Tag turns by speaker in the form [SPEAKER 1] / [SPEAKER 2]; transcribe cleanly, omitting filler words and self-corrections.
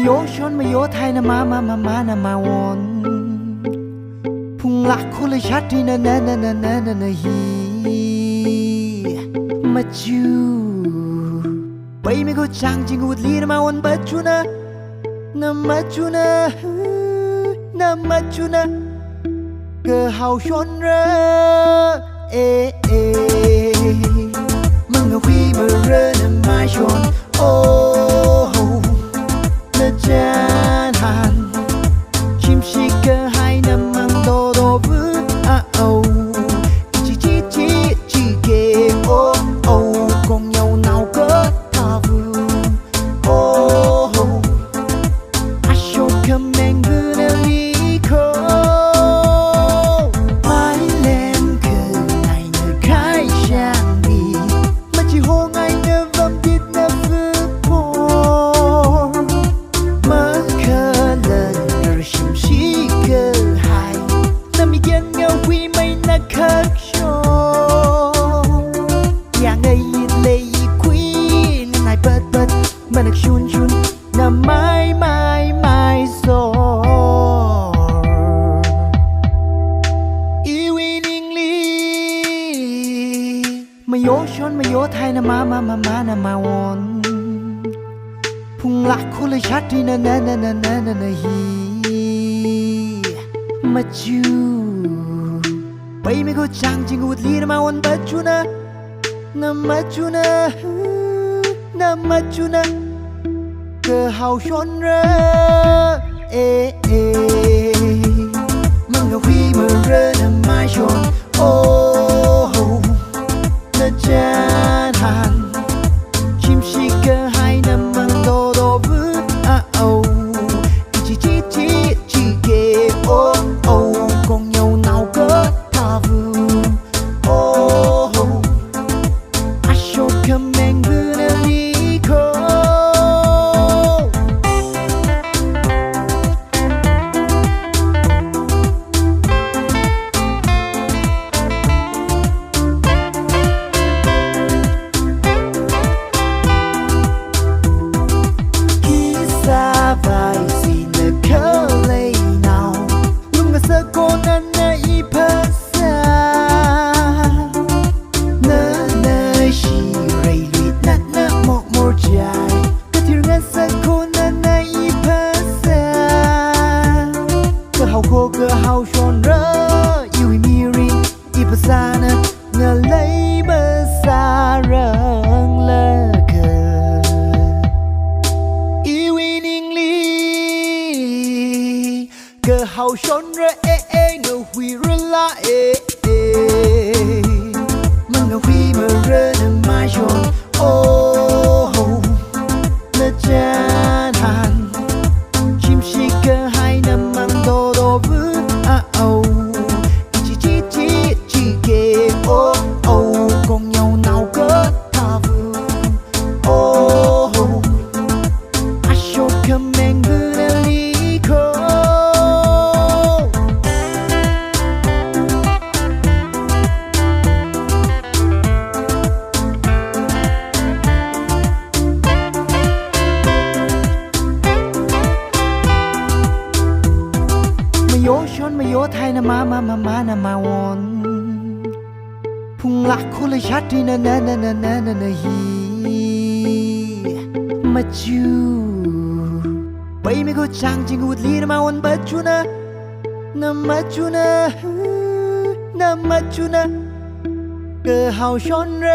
[SPEAKER 1] โยชนมาโยไทยนะมานะมาวอนพุงลักคุลชัดที่นะฮีมาจูไปไม่ก็จังจริงอุดลีนะมาวันบัจจุนะมาจูนะก็เฮาชนเรมึงเอาคุยมาเรนะมาชนโอ้นะจานหันชิมชิกะให้น้ำมันโดโดบุโอ้จีเกโอ้คงยาวนาวก็ทาวุโอ้อาชอบคำแมงบุนลีโคไม่เล่นคือในเนื้อไข่ช่างดีมันจะโหงไงเนื้อวัมดิดเนื้อฟื้นพอมาเคลื่อนเนื้อชิมชิกะให้น้ำมีเย็นเงาวีไม่นักขัดชอย่างไงเลยคุยนายเปิดมันนักชุนน้ำไม่โซอีวินิงลีมาโยชนมาโยไทยนะมาวอนพุงลักคุลชัดที่นะฮีมาจูไปไม่ก็จังจริงอุดลีนะมาวันบัจจุนะมาจูนะก็เฮาชนเรมึงเอาคุยมาเรนะมาชนโอ้นะจานหันชิมชิกะให้น้ำมันโดโดบุโอ้จีเกโอ้คงยาวนาวก็ทาวุโอ้อาชอบคำแมงบุนลีโคvai si na kale now lunga sa ko na ipasa na shi ray lit na mo jai ka thir nga sa ko na ipasa ka hau shon ra you mi rin ipasa na nga lay ba sa rang laก็เฮาชนเรเงาหุยระละมึงเอาคุยมาเรนะมาชนโอ้นะจานหันชิมชิกะให้น้ำมันโดโดบุโอ้จีเกโอ้คงยาวนาวก็ทาวุโอ้อาชอบคำแมงบุนลีโคมาโยชนมาโยไทยนะมาวอนพุงลักคุลชัดที่นะฮีมาจูไปไม่ก็จังจริงอุดลีนะมาวันบัจจุนะมาจูนะก็เฮาชนเร